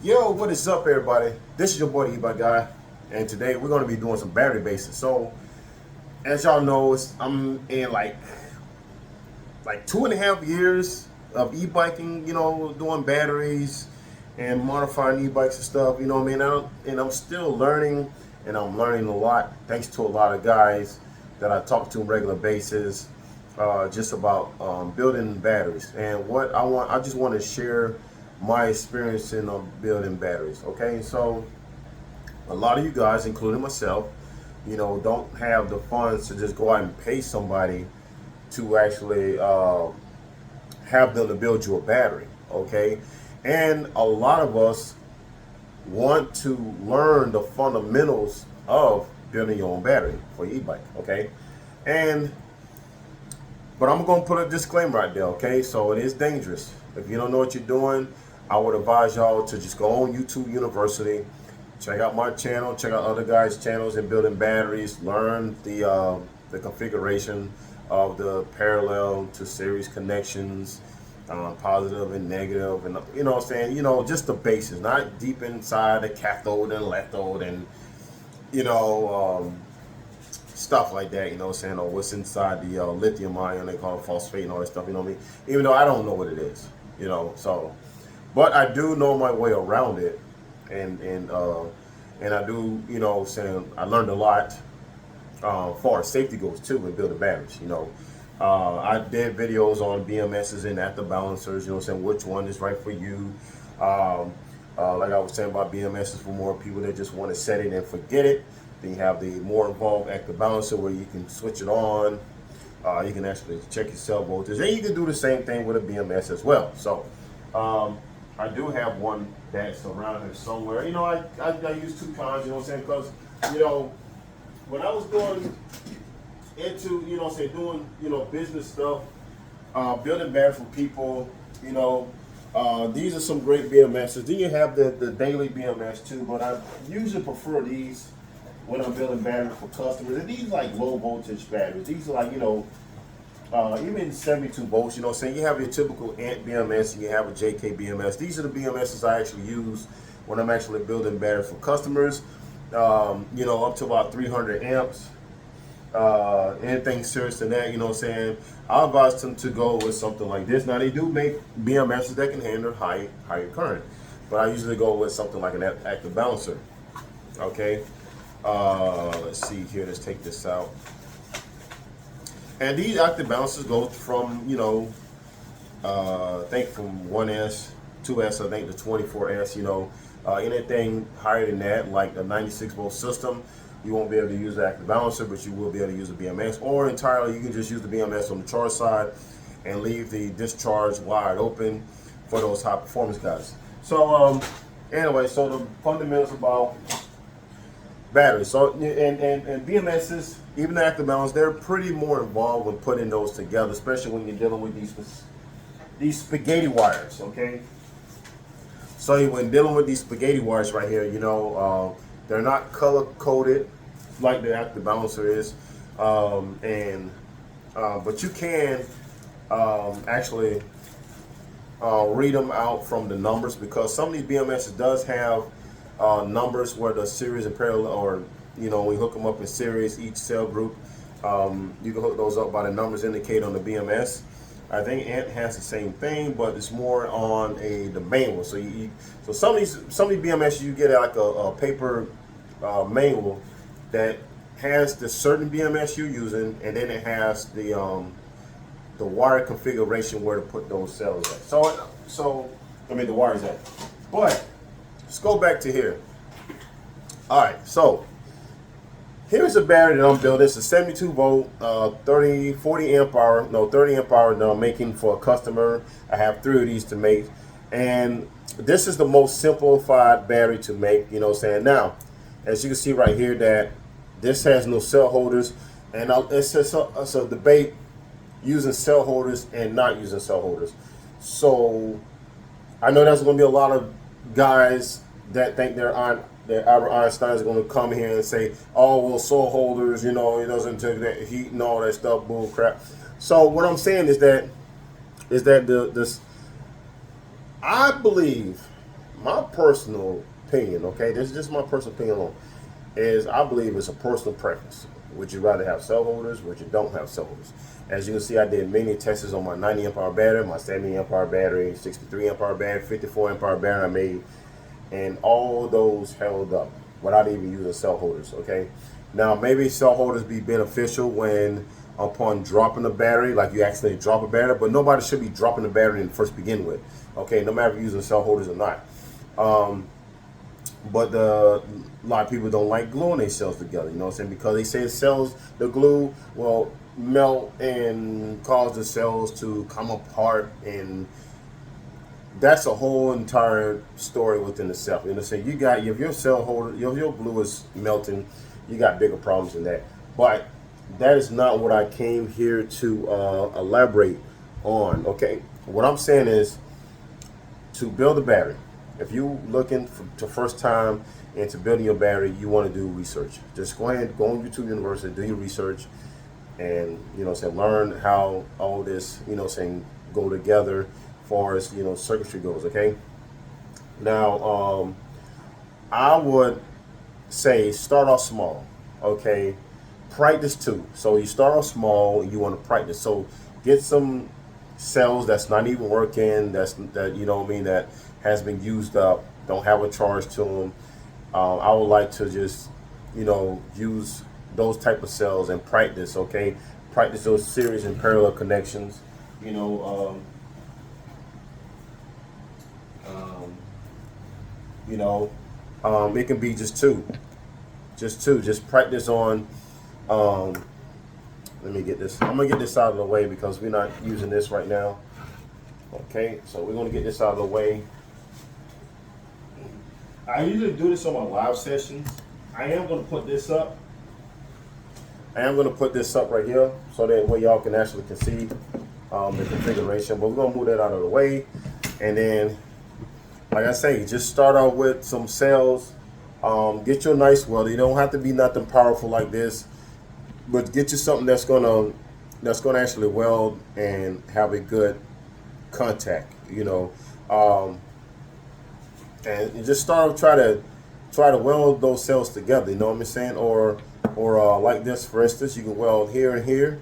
Yo, what is up, everybody? This is your boy, the E-bike guy, and today we're going to be doing some battery bases. So, as y'all know, I'm in like 2.5 years of e-biking. Doing batteries and modifying e-bikes and stuff. You know what I mean? And I'm still learning, and I'm learning a lot thanks to a lot of guys that I talk to on a regular basis, just about building batteries. And what I just want to share my experience in building batteries. Okay, so a lot of you guys, including myself, don't have the funds to just go out and pay somebody to actually have them to build you a battery. Okay, and a lot of us want to learn the fundamentals of building your own battery for your e-bike. Okay, and but I'm going to put a disclaimer right there. Okay, so it is dangerous. If you don't know what you're doing, I would advise y'all to just go on YouTube University, check out my channel, check out other guys' channels in building batteries, learn the configuration of the parallel to series connections, positive and negative, and you know what I'm saying, just the basics, not deep inside the cathode and lathrode and stuff like that, you know what I'm saying, or what's inside the lithium ion, they call it phosphate and all that stuff, you know what I mean, even though I don't know what it is, so. But I do know my way around it, and I do, saying I learned a lot far as safety goes too in building batteries. I did videos on BMSs and after balancers. Saying which one is right for you. Like I was saying about BMSs for more people that just want to set it and forget it. Then you have the more involved active balancer where you can switch it on. You can actually check your cell voltage, and you can do the same thing with a BMS as well. So. I do have one that's around here somewhere. I use two kinds, saying, because, when I was going into, doing, business stuff, building batteries for people, these are some great BMSs. Then you have the daily BMS too, but I usually prefer these when I'm building batteries for customers. And these like low voltage batteries. These are like, even 72 volts, saying you have your typical ANT BMS and you have a JK BMS. These are the BMSs I actually use when I'm actually building batteries for customers, up to about 300 amps. Anything serious than that, saying, I advise them to go with something like this. Now, they do make BMSs that can handle higher current, but I usually go with something like an active balancer. Okay, let's see here, let's take this out. And these active balancers go from, I think from 1S, 2S, I think to 24S, anything higher than that, like a 96 volt system, you won't be able to use the active balancer, but you will be able to use a BMS, or entirely you can just use the BMS on the charge side and leave the discharge wide open for those high performance guys. So, anyway, so the fundamentals about batteries. So and BMSs, even the active balance, they're pretty more involved with putting those together, especially when you're dealing with these spaghetti wires. Okay, so when dealing with these spaghetti wires right here, they're not color coded like the active balancer is, but you can actually read them out from the numbers, because some of these BMSs does have numbers where the series and parallel, or when you hook them up in series, each cell group, you can hook those up by the numbers indicated on the BMS. I think ANT has the same thing, but it's more on the manual. So so some of these BMS, you get like a paper manual that has the certain BMS you're using, and then it has the wire configuration where to put those cells at. So I mean the wires at. But let's go back to here. All right, so here's a battery that I'm building. It's a 72 volt, 40 amp hour that I'm making for a customer. I have 3 of these to make, and this is the most simplified battery to make. Now, as you can see right here, that this has no cell holders, and it's a debate using cell holders and not using cell holders. So I know there's going to be a lot of guys that think that Albert Einstein is going to come here and say, oh, well, cell holders, it doesn't take that heat and all that stuff, bull crap. So what I'm saying is that I believe my personal opinion, okay, this is just my personal opinion alone, is I believe it's a personal preference. Would you rather have cell holders? Would you don't have cell holders? As you can see, I did many tests on my 90 amp hour battery, my 70 amp hour battery, 63 amp hour battery, 54 amp hour battery I made, and all those held up without even using cell holders. Okay, now maybe cell holders be beneficial when upon dropping the battery, like you accidentally drop a battery, but nobody should be dropping the battery in the first begin with. Okay, no matter if you're using cell holders or not. But a lot of people don't like gluing their cells together, you know what I'm saying? Because they say cells, the glue will melt and cause the cells to come apart, and that's a whole entire story within itself. You know what I'm saying? You got, if your cell holder, your glue is melting, you got bigger problems than that. But that is not what I came here to elaborate on, okay? What I'm saying is, to build a battery, if you're looking to first time into building your battery, you want to do research. Just go ahead, go on YouTube University, do your research, and you know, say learn how all this, you know, saying go together as far as, you know, circuitry goes. Okay. Now, I would say start off small. Okay, practice too. So you start off small, and you want to practice. So get some cells that's not even working. That you know what I mean, that has been used up, don't have a charge to them. I would like to just, you know, use those type of cells and practice, okay? Practice those series and parallel connections, you know, it can be just two, just practice on, let me get this, I'm gonna get this out of the way because we're not using this right now. Okay, so we're gonna get this out of the way. I usually do this on my live sessions. I am going to put this up. Right here so that way y'all can actually see the configuration. But we're going to move that out of the way. And then, like I say, just start out with some cells. Get you a nice welder. You don't have to be nothing powerful like this, but get you something that's gonna actually weld and have a good contact. You know. And you just start try to weld those cells together. You know what I'm saying? Or like this, for instance, you can weld here and here.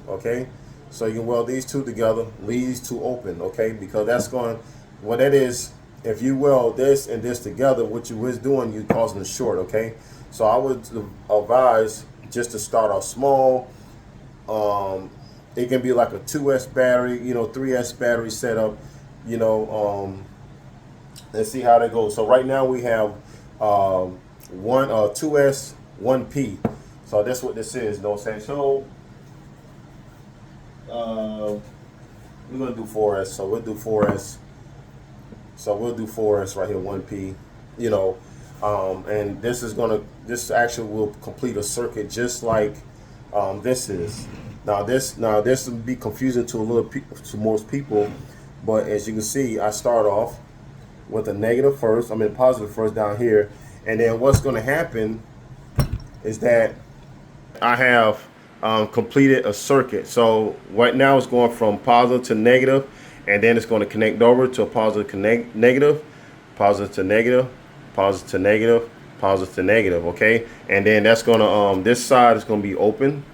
Okay, so you can weld these two together, leave these two open. Okay, because that's going. What that is, if you weld this and this together, what you is doing, you're causing a short. Okay, so I would advise just to start off small. It can be like a 2S battery, you know, 3S battery setup. You know. Let's see how that goes. So right now we have 2S 1P. So that's what this is. You know what I'm saying? So we're gonna do 4S. So we'll do 4S. So we'll do 4S right here, 1P. You know, and this actually will complete a circuit just like this is. Now this will be confusing to most people, but as you can see, I start off with a negative first, positive first down here, and then what's going to happen is that I have completed a circuit. So right now it's going from positive to negative, and then it's going to connect over to a positive negative, positive to negative, positive to negative, positive to negative. Okay, and then that's going to this side is going to be open.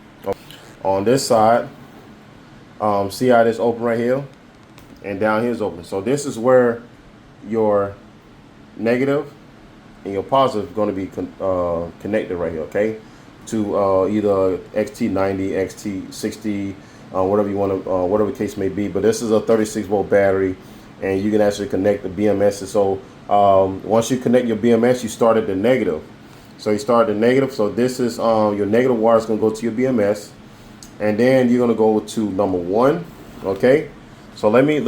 On this side, see how this open right here, and down here is open. So this is where your negative and your positive is going to be connected right here, okay, to either XT90, XT60, whatever you want to, whatever the case may be. But this is a 36 volt battery, and you can actually connect the BMS. So once you connect your BMS, you start at the negative. So you start at the negative. So this is your negative wire is going to go to your BMS, and then you're going to go to number 1, okay. So let me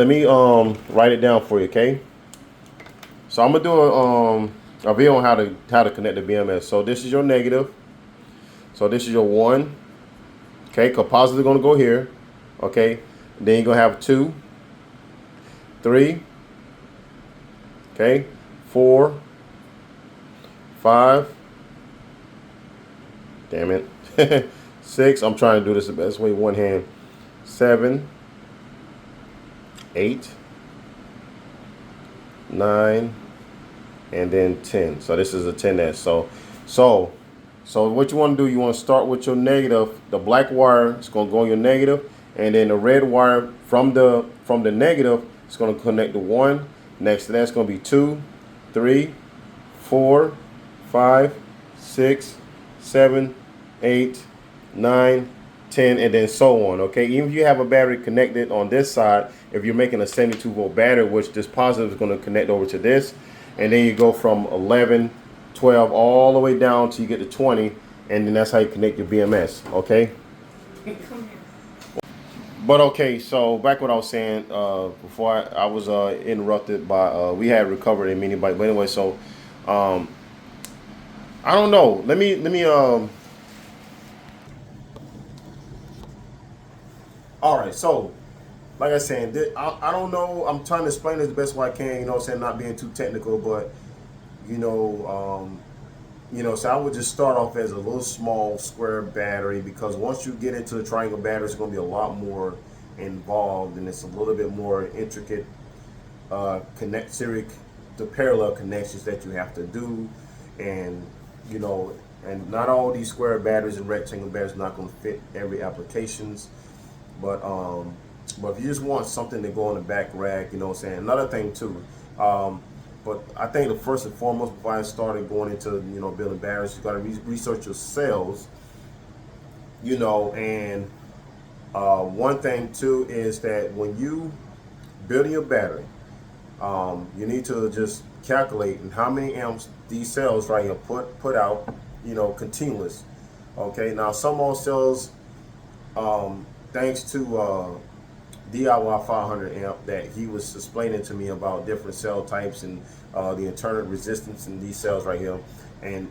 write it down for you, okay. So I'm gonna do a video on how to connect the BMS. So this is your negative. So this is your 1. Okay, because positive is gonna go here. Okay, then you're gonna have 2, 3. Okay, 4, 5. Damn it. 6. I'm trying to do this the best way. One hand. 7, 8, 9, and then 10. So this is a 10S. So what you want to do, you want to start with your negative. The black wire is going to go on your negative, and then the red wire from the negative is going to connect to 1. Next to that, it's going to be 2, 3, 4, 5, 6, 7, 8, 9, 10, and then so on. Okay, even if you have a battery connected on this side, if you're making a 72 volt battery, which this positive is going to connect over to this, and then you go from 11, 12 all the way down till you get to 20, and then that's how you connect your BMS. Okay. But okay, so back what I was saying before I was interrupted by we had recovered a mini bike. But anyway, so I don't know. Let me all right, so like I said, I don't know. I'm trying to explain it the best way I can. You know what I'm saying? Not being too technical, but you know, so I would just start off as a little small square battery, because once you get into the triangle battery, it's going to be a lot more involved, and it's a little bit more intricate the parallel connections that you have to do, and you know, and not all these square batteries and rectangle batteries are not going to fit every applications. But if you just want something to go on the back rack, you know what I'm saying? Another thing too, but I think the first and foremost, before I started going into, you know, building batteries, you got to research your cells, you know, and one thing too is that when you building your battery, you need to just calculate how many amps these cells right here put out, you know, continuous. Okay, now some more cells, thanks to D.I.Y 500 amp that he was explaining to me about different cell types and the internal resistance in these cells right here. And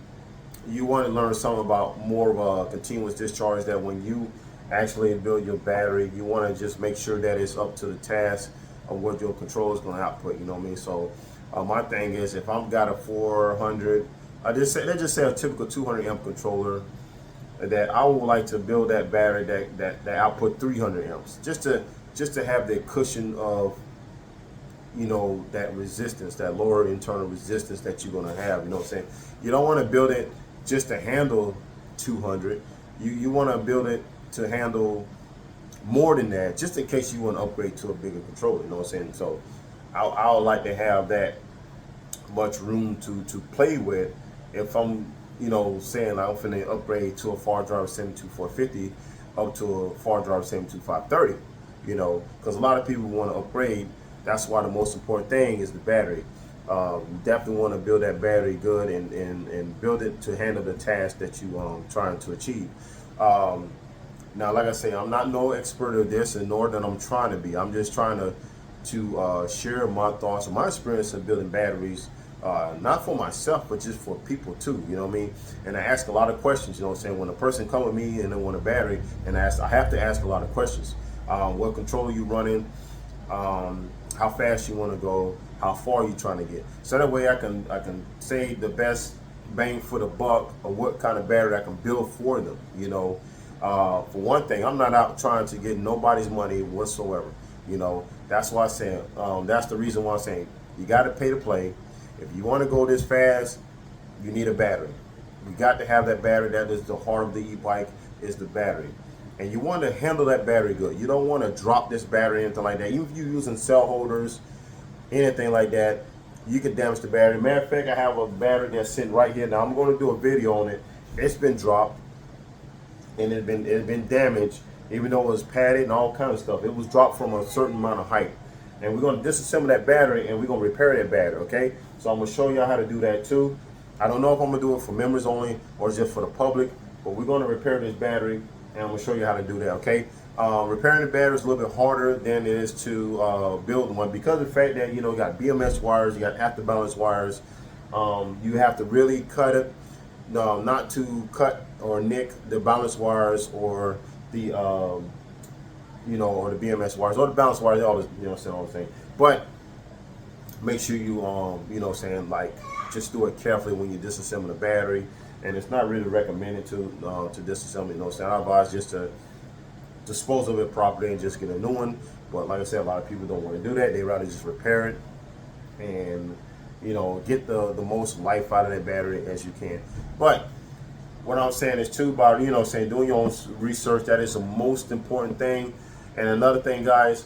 you want to learn something about more of a continuous discharge, that when you actually build your battery, you want to just make sure that it's up to the task of what your controller is going to output, you know what I mean? So my thing is, if I've got a 400, let's just say a typical 200 amp controller, that I would like to build that battery that output 300 amps, just to have the cushion of, you know, that resistance, that lower internal resistance that you're going to have. You know what I'm saying? You don't want to build it just to handle 200. You want to build it to handle more than that, just in case you want to upgrade to a bigger controller. You know what I'm saying? So I would like to have that much room to play with. If I'm, you know, saying I'm finna upgrade to a far driver 72450 up to a far driver 72530, you know, because a lot of people want to upgrade. That's why the most important thing is the battery. You definitely want to build that battery good, and build it to handle the task that you trying to achieve. Now, like I say, I'm not no expert of this, and nor that I'm trying to be. I'm just trying to share my thoughts and my experience of building batteries, not for myself, but just for people too, you know what I mean? And I ask a lot of questions, you know what I'm saying? When a person come with me and they want a battery, and I have to ask a lot of questions. What controller you running? How fast you want to go? How far you trying to get? So that way I can say the best bang for the buck of what kind of battery I can build for them, you know? For one thing, I'm not out trying to get nobody's money whatsoever. You know, that's why I say, that's the reason why I'm saying you got to pay to play. If you want to go this fast, you need a battery. You got to have that battery. That is the heart of the e-bike, is the battery. And you want to handle that battery good. You don't want to drop this battery, anything like that. Even if you're using cell holders, anything like that, you can damage the battery. Matter of fact, I have a battery that's sitting right here. Now I'm going to do a video on it. It's been dropped, and it's been damaged, even though it was padded and all kind of stuff. It was dropped from a certain amount of height. And we're going to disassemble that battery, and we're going to repair that battery, okay? So I'm going to show you how to do that too. I don't know if I'm going to do it for members only or just for the public, but we're going to repair this battery, and I'm going to show you how to do that, okay? Repairing the battery is a little bit harder than it is to build one, because of the fact that, you know, you got BMS wires, you got afterbalance wires. You have to really cut it, not to cut or nick the balance wires or the you know, or the BMS wires or the balance wires, all this, you know, saying all the thing. But make sure you you know, saying, like, just do it carefully when you disassemble the battery. And it's not really recommended to disassemble, you know, saying I advise just to dispose of it properly and just get a new one. But like I said, a lot of people don't want to do that. They rather just repair it and get the most life out of that battery as you can. But what I'm saying is too about, doing your own research. That is the most important thing. And another thing, guys,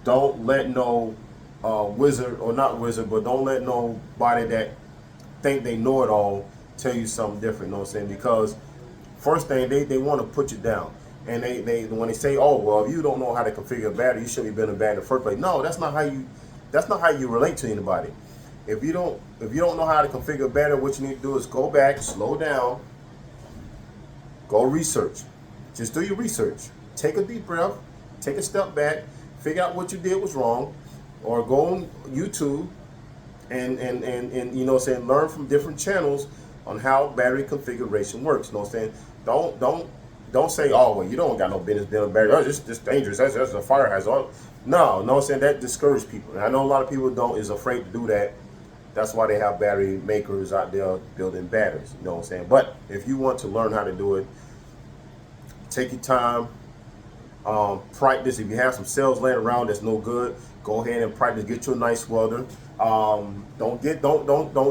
don't let no wizard, or not wizard, but don't let nobody that think they know it all tell you something different. You know what I'm saying? Because first thing, they want to put you down. And they when they say, oh, well, if you don't know how to configure a battery, you shouldn't be building a battery in the first place. No, that's not how you relate to anybody. If you don't know how to configure a battery, what you need to do is go back, slow down, go research. Just do your research. Take a deep breath, take a step back, figure out what you did was wrong, or go on YouTube and learn from different channels on how battery configuration works. You know what I'm saying? Don't say, oh, well, you don't got no business building a battery. Oh, it's just dangerous. That's a fire hazard. No, I'm saying that discourages people. And I know a lot of people is afraid to do that. That's why they have battery makers out there building batteries. You know what I'm saying? But if you want to learn how to do it, take your time. Practice. If you have some cells laying around that's no good, go ahead and practice. Get you a nice welder. Don't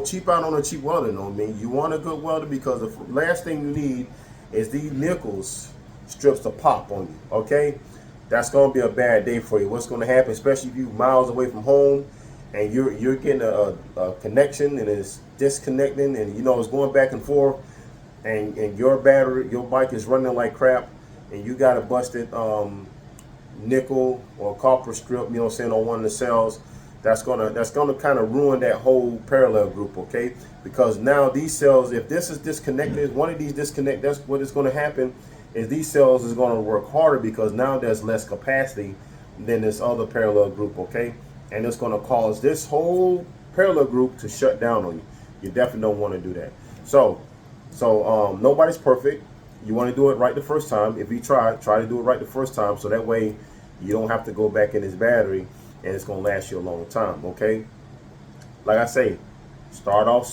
cheap out on a cheap welder. You know what I mean? You want a good welder, because the last thing you need is these nickels strips to pop on you. Okay, that's gonna be a bad day for you. What's gonna happen, especially if you're miles away from home and you're getting a connection and it's disconnecting, and it's going back and forth, and your bike is running like crap, and you got a busted nickel or copper strip, on one of the cells. That's gonna kind of ruin that whole parallel group. Okay, because now these cells, if this is disconnected, one of these disconnect, that's what is going to happen, is these cells is going to work harder, because now there's less capacity than this other parallel group. Okay, and it's going to cause this whole parallel group to shut down on you. You definitely don't want to do that. So nobody's perfect. You want to do it right the first time. If you try to do it right the first time, so that way you don't have to go back in this battery, and it's going to last you a long time. Okay, like I say, start off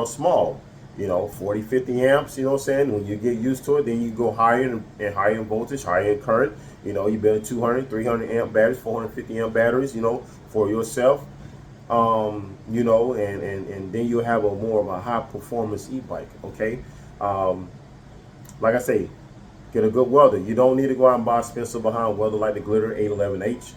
small, 40, 50 amps. You know what I'm saying? When you get used to it, then you go higher and higher in voltage, higher in current. You build 200, 300 amp batteries, 450 amp batteries, for yourself. And then you'll have more of a high performance e-bike. Okay. Like I say, get a good welder. You don't need to go out and buy a expensive behind welder like the Glitter 811H.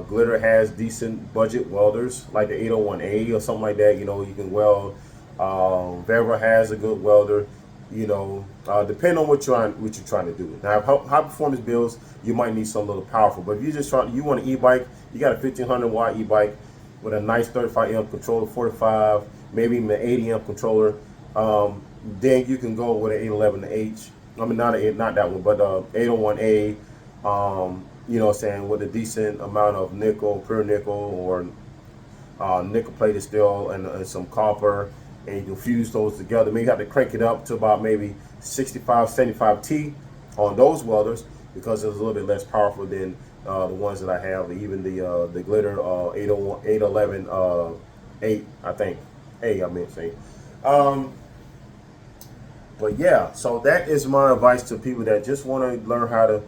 Glitter has decent budget welders like the 801A or something like that. You can weld. Vevra has a good welder. Depending on what you're trying to do. Now, high performance builds, you might need something a little powerful. But if you want an e-bike, you got a 1500 watt e-bike with a nice 35 amp controller, 45, maybe even an 80 amp controller. Then you can go with an 811H. I mean, not that one, but 801A. With a decent amount of nickel, pure nickel, or nickel plated steel and some copper, and you can fuse those together. Maybe you have to crank it up to about maybe 65, 75 T on those welders, because it's a little bit less powerful than the ones that I have. Even the Glitter 811 8, I think. I meant to say. But yeah, so that is my advice to people that just want to learn how to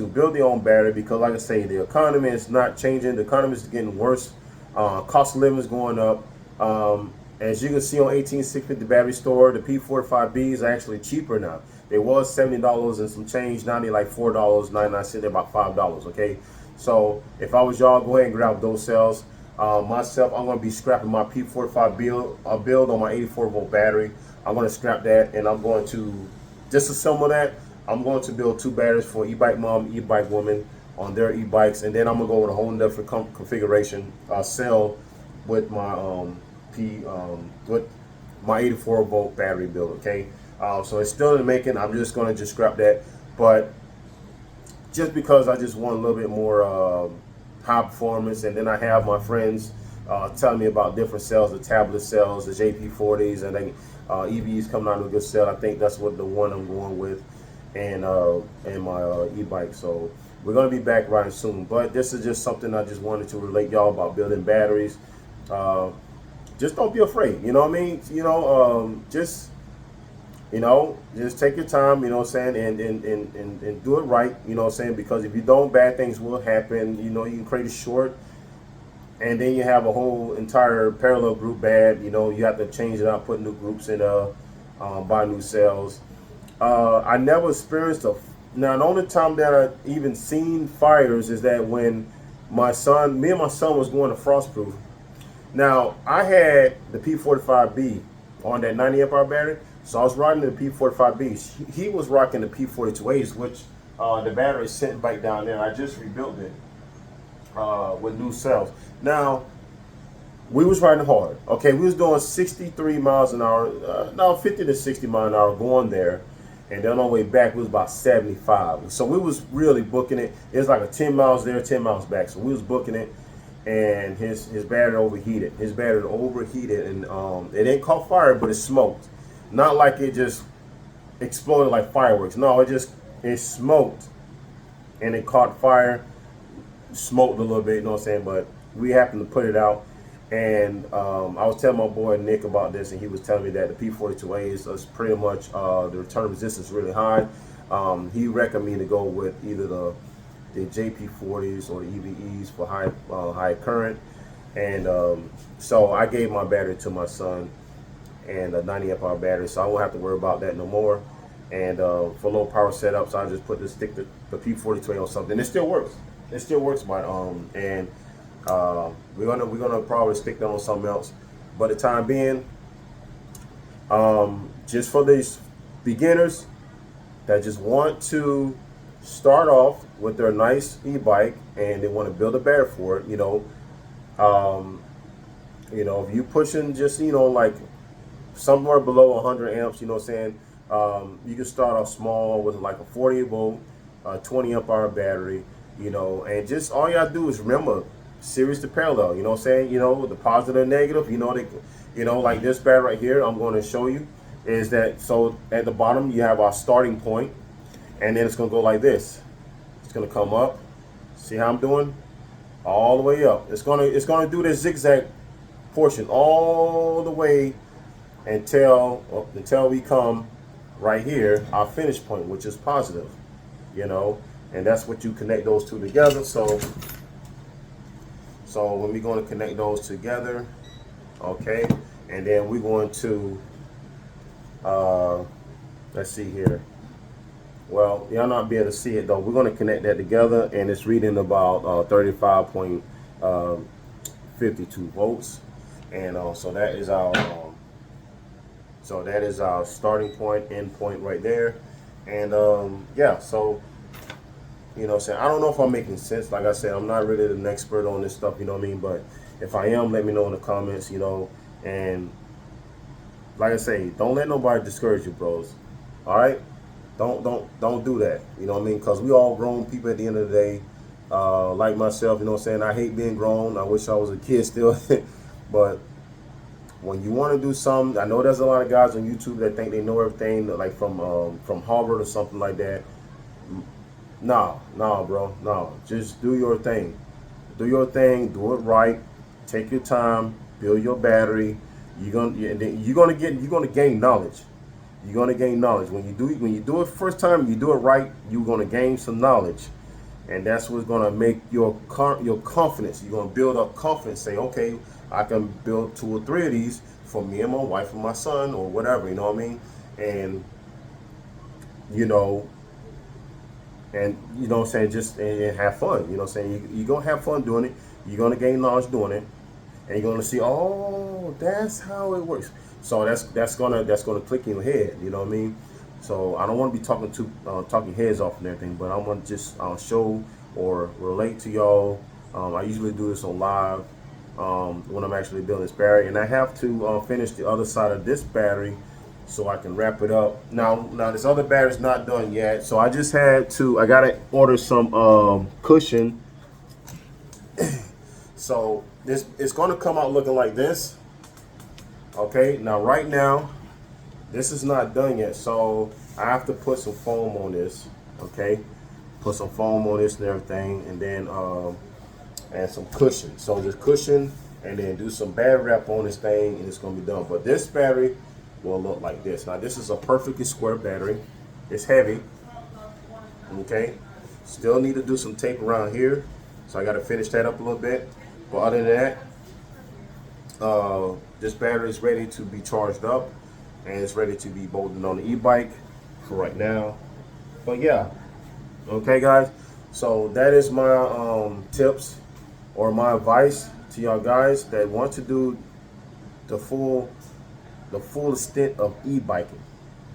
build their own battery, because like I say, the economy is not changing. The economy is getting worse. Cost of living is going up. As you can see on 18650 Battery Store, the P45B is actually cheaper now. It was $70 and some change. Now they're like $4.99. They're about $5. Okay, so if I was y'all, go ahead and grab those cells. Myself, I'm going to be scrapping my P45 build on my 84 volt battery. I'm going to scrap that, and I'm going to disassemble that. I'm going to build 2 batteries for e-bike mom, e-bike woman on their e-bikes, and then I'm going to go with a whole different configuration cell with my with my 84 volt battery build. Okay, so it's still in the making. I'm just going to scrap that, but just because I just want a little bit more high performance, and then I have my friends telling me about different cells, the tablet cells, the JP40s, and then EVs coming out with a good cell. I think that's what the one I'm going with, and my e-bike. So we're gonna be back riding soon, but this is just something I just wanted to relate y'all about building batteries. Just don't be afraid, you know what I mean? Just take your time, you know what I'm saying, and do it right, you know what I'm saying, because if you don't, bad things will happen. You can create a short, and then you have a whole entire parallel group bad. You know, you have to change it out, put new groups in, buy new cells. I never experienced a. Now, the only time that I even seen fires is that when me and my son was going to Frostproof. Now, I had the P45B on that 90 amp hour battery, so I was riding the P45Bs. He was rocking the P42As, which the battery is sitting back down there. I just rebuilt it with new cells. Now, we was riding hard. Okay, we was doing 63 miles an hour, no, 50 to 60 miles an hour going there. And then on the way back, it was about 75. So we was really booking it. It was like a 10 miles there, 10 miles back. So we was booking it, and his battery overheated. His battery overheated, and it didn't caught fire, but it smoked. Not like it just exploded like fireworks. No, it smoked, and it caught fire, smoked a little bit. You know what I'm saying? But we happened to put it out. And I was telling my boy Nick about this, and he was telling me that the P42A is pretty much the return resistance is really high. He recommended me to go with either the JP40s or the EVEs for high current. And so I gave my battery to my son, and a 90 amp hour battery, so I won't have to worry about that no more. And for low power setups, I just stick the P42A on something. It still works. It still works, but and we're gonna probably stick that on something else. But the time being, just for these beginners that just want to start off with their nice e-bike and they want to build a battery for it, if you're pushing just like somewhere below 100 amps, you know what I'm saying, you can start off small with like a 48 volt, 20 amp hour battery, and just all you gotta do is remember series to parallel, you know what I'm saying, the positive and negative, like this battery right here, I'm going to show you, is that, so at the bottom you have our starting point, and then it's going to go like this. It's going to come up. See how I'm doing? All the way up. It's going to do this zigzag portion all the way until we come right here, our finish point, which is positive, and that's what you connect those two together. So when we're going to connect those together, okay, and then we're going to, let's see here. Well, y'all not be able to see it though. We're going to connect that together, and it's reading about 35.52 volts, and so that is our starting point, end point right there, and yeah, so. Saying, I don't know if I'm making sense. Like I said, I'm not really an expert on this stuff, you know what I mean? But if I am, let me know in the comments, and like I say, don't let nobody discourage you, bros. All right? Don't do that. You know what I mean? Because we all grown people at the end of the day. Like myself, you know what I'm saying? I hate being grown. I wish I was a kid still. But when you want to do something, I know there's a lot of guys on YouTube that think they know everything, like from Harvard or something like that. No, bro, no. Just do your thing. Do your thing. Do it right. Take your time. Build your battery. You're gonna gain knowledge. You're gonna gain knowledge when you do it first time. You do it right. You're gonna gain some knowledge, and that's what's gonna make your confidence. You're gonna build up confidence. Say, okay, I can build 2 or 3 of these for me and my wife and my son or whatever. You know what I mean? And And you know what I'm saying, just and have fun. You know what I'm saying? You're gonna have fun doing it. You're gonna gain knowledge doing it, and you're gonna see, oh, that's how it works. So that's gonna click in your head. You know what I mean? So I don't want to be talking heads off and everything, but I want to just show or relate to y'all. I usually do this on live when I'm actually building this battery, and I have to finish the other side of this battery so I can wrap it up. Now this other battery's not done yet, so I gotta order some cushion. So it's gonna come out looking like this. Okay, now right now this is not done yet, so I have to put some foam on this. Okay, put some foam on this and everything, and then and some cushion. So just cushion, and then do some battery wrap on this thing, and it's gonna be done. But this battery will look like this. Now this is a perfectly square battery. It's heavy. Okay, still need to do some tape around here, so I got to finish that up a little bit. But other than that, this battery is ready to be charged up, and it's ready to be bolted on the e-bike for right now. But yeah, okay guys, so that is my tips or my advice to y'all guys that want to do the full extent of e-biking,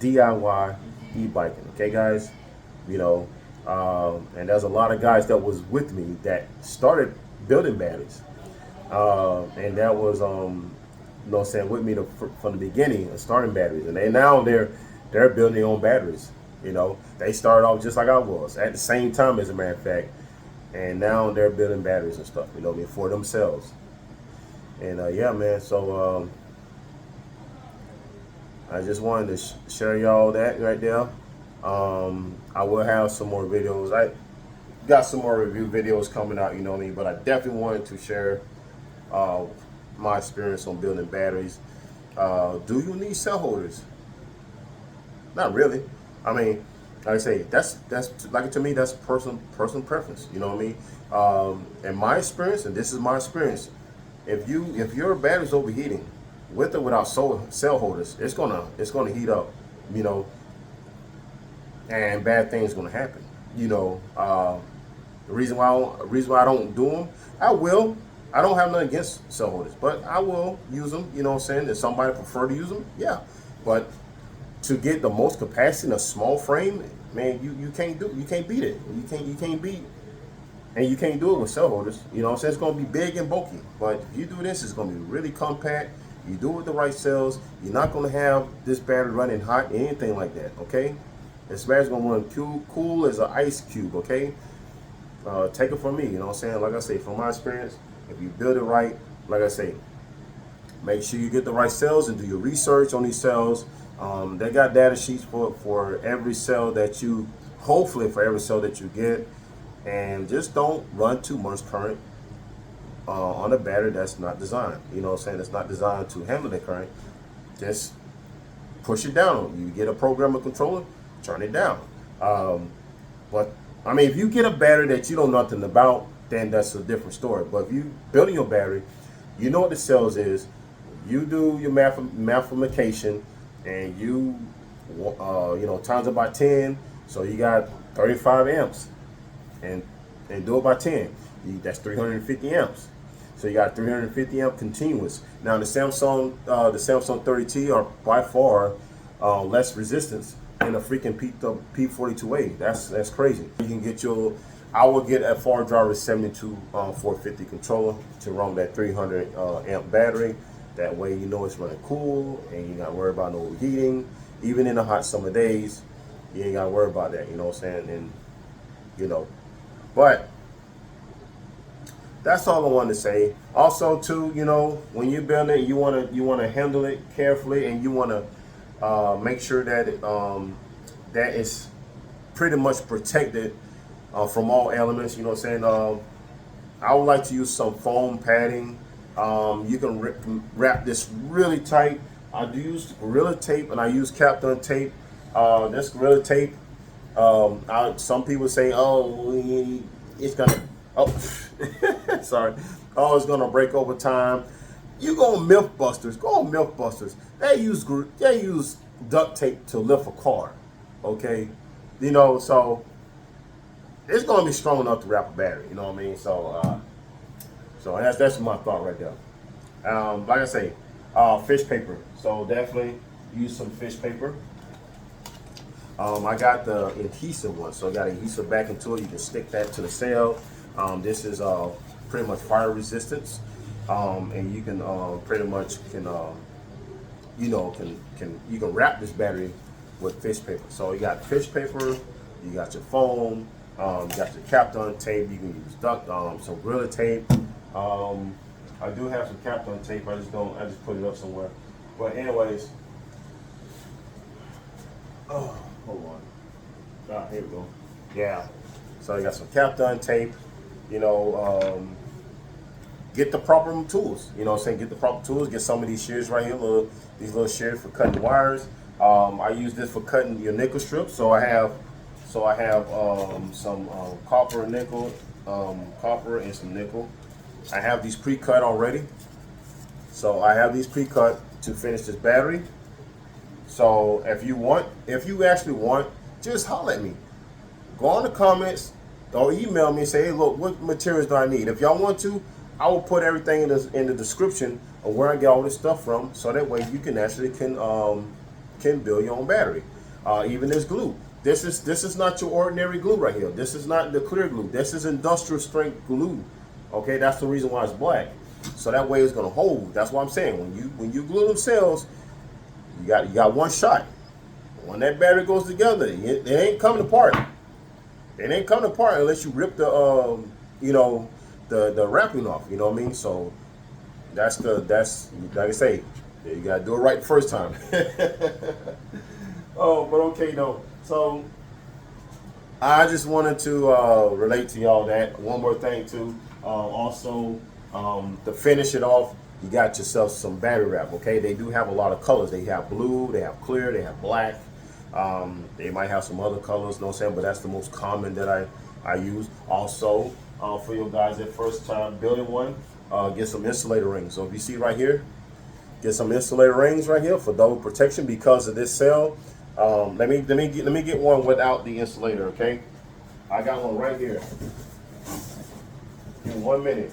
DIY e-biking. Okay guys, you know, and there's a lot of guys that was with me that started building batteries, and that was you know what I'm saying, with me from the beginning of starting batteries, and they're building their own batteries. You know, they started off just like I was at the same time, as a matter of fact, and now they're building batteries and stuff, you know, for themselves. And yeah, man, so I just wanted to share y'all that right there. I will have some more videos. I got some more review videos coming out, you know what I mean, but I definitely wanted to share my experience on building batteries. Do you need cell holders? Not really. I mean, like I say, that's like, to me, that's personal preference. You know what I mean? In my experience, and this is my experience, if your battery's overheating, with or without cell holders, it's gonna heat up. You know, and bad things gonna happen. You know, the reason why I don't do them, I don't have nothing against cell holders, but I will use them. You know what I'm saying? If somebody prefer to use them, yeah. But to get the most capacity in a small frame, man, you can't beat it. You can't beat, and you can't do it with cell holders. You know what I'm saying? It's gonna be big and bulky. But if you do this, it's gonna be really compact. You do it with the right cells, you're not gonna have this battery running hot, anything like that. Okay? This battery's gonna run cool as an ice cube. Okay? Take it from me. You know what I'm saying? Like I say, from my experience, if you build it right, like I say, make sure you get the right cells and do your research on these cells. They got data sheets for every cell that you, hopefully for every cell that you get, and just don't run too much current on a battery that's not designed. You know what I'm saying? It's not designed to handle the current. Just push it down. You get a programmer controller, turn it down. But I mean, if you get a battery that you know nothing about, then that's a different story. But if you building your battery, you know what the cells is. You do your mathematication, and you know, times it by 10, so you got 35 amps, and do it by 10. That's 350 amps. So you got 350 amp continuous. Now the Samsung 30T are by far less resistance than a freaking P42A. That's crazy. You can get I will get a far driver 72 450 controller to run that 300 amp battery. That way you know it's running cool, and you got to worry about no overheating. Even in the hot summer days, you ain't got to worry about that. You know what I'm saying? And you know, but that's all I wanted to say. Also, too, you know, when you're building it, you wanna handle it carefully, and you wanna make sure that that is pretty much protected from all elements. You know what I'm saying? I would like to use some foam padding. You can wrap this really tight. I do use Gorilla Tape, and I use Kapton tape. This Gorilla Tape, some people say, oh, it's gonna, sorry, oh, it's gonna break over time. You go on Mythbusters, They use duct tape to lift a car, okay? You know, so it's gonna be strong enough to wrap a battery. You know what I mean? So, so that's my thought right there. Like I say, fish paper. So definitely use some fish paper. I got the adhesive one, so I got adhesive back into it. You can stick that to the cell. This is pretty much fire resistance, and you can pretty much you can wrap this battery with fish paper. So you got fish paper, you got your foam, you got your Kapton tape. You can use some Gorilla Tape. I do have some Kapton tape. I just put it up somewhere. But anyways, oh, hold on. Ah, here we go. Yeah. So you got some Kapton tape. You know, get the proper tools. You know what I'm saying? Get the proper tools. Get some of these shears right here, these little shears for cutting wires. I use this for cutting your nickel strips. So I have some copper and nickel, copper and some nickel. I have these pre-cut already. So I have these pre-cut to finish this battery. So if you actually want, just holler at me. Go on the comments or email me and say, hey, look, what materials do I need? If y'all want to, I will put everything in the description of where I get all this stuff from, so that way you can actually can build your own battery. Even this glue. This is not your ordinary glue right here. This is not the clear glue. This is industrial strength glue. Okay, that's the reason why it's black. So that way it's gonna hold. That's what I'm saying. When you glue them cells, you got one shot. When that battery goes together, it ain't coming apart. It ain't coming apart unless you rip the the wrapping off. You know what I mean? So that's like I say, you gotta do it right the first time. Oh, but okay though. So I just wanted to relate to y'all that one more thing too. Also, to finish it off, you got yourself some battery wrap. Okay, they do have a lot of colors. They have blue, they have clear, they have black. They might have some other colors, you know what I'm saying, but that's the most common that I use. Also, for you guys that first time building one, get some insulator rings. So if you see right here, get some insulator rings right here for double protection because of this cell. Let me get one without the insulator. Okay, I got one right here. In 1 minute.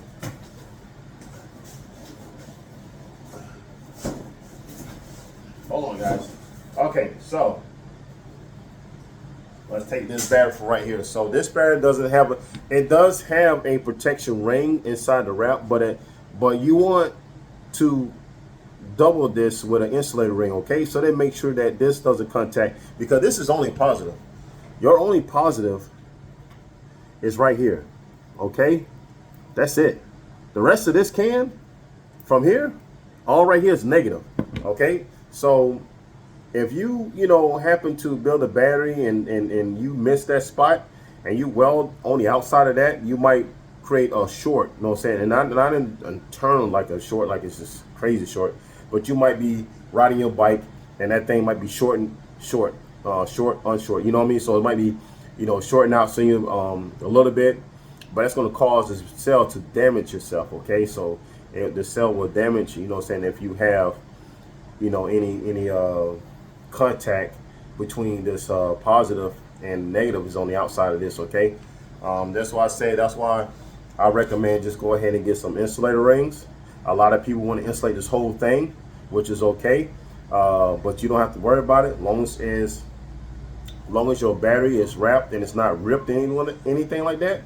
Hold on, guys. Okay, so let's take this battery from right here. So this battery doesn't have it does have a protection ring inside the wrap, but you want to double this with an insulator ring, okay? So then make sure that this doesn't contact, because this is only positive. Your only positive is right here, okay? That's it. The rest of this can, from here, all right here is negative, okay? So if you happen to build a battery and you miss that spot and you weld on the outside of that, you might create a short, you know what I'm saying? And not internal like a short, like it's just crazy short, but you might be riding your bike and that thing might be short, unshort, you know what I mean? So it might be, shorting out so you a little bit, but that's going to cause the cell to damage yourself, okay? So the cell will damage, you know what I'm saying, if you have, any contact between this positive and negative is on the outside of this, okay? That's why I recommend just go ahead and get some insulator rings. A lot of people want to insulate this whole thing, which is okay, but you don't have to worry about it. Long as your battery is wrapped and it's not ripped anything like that,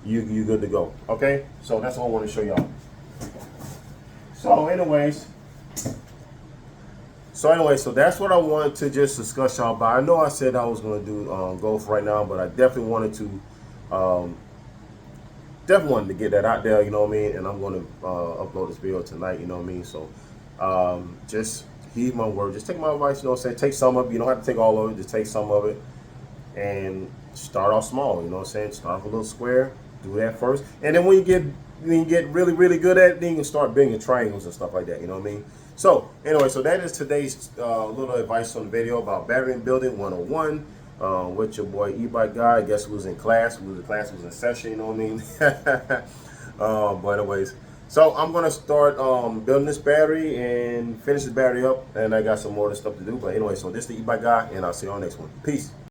you good to go. Okay, so that's all I want to show y'all. So so that's what I wanted to just discuss y'all about. I know I said I was going to do golf right now, but I definitely wanted to get that out there, you know what I mean? And I'm going to upload this video tonight, you know what I mean? So just heed my word. Just take my advice, you know what I'm saying? Take some of it. You don't have to take all of it. Just take some of it and start off small, you know what I'm saying? Start off a little square. Do that first. And then when you get really, really good at it, then you can start building triangles and stuff like that, you know what I mean? So anyway, so that is today's little advice on the video about battery building 101 with your boy E-bike guy. I guess who was in class, was in session, you know what I mean? But anyways, so I'm gonna start building this battery and finish this battery up, and I got some more stuff to do. But anyway, so this is the E-bike guy, and I'll see you on the next one. Peace.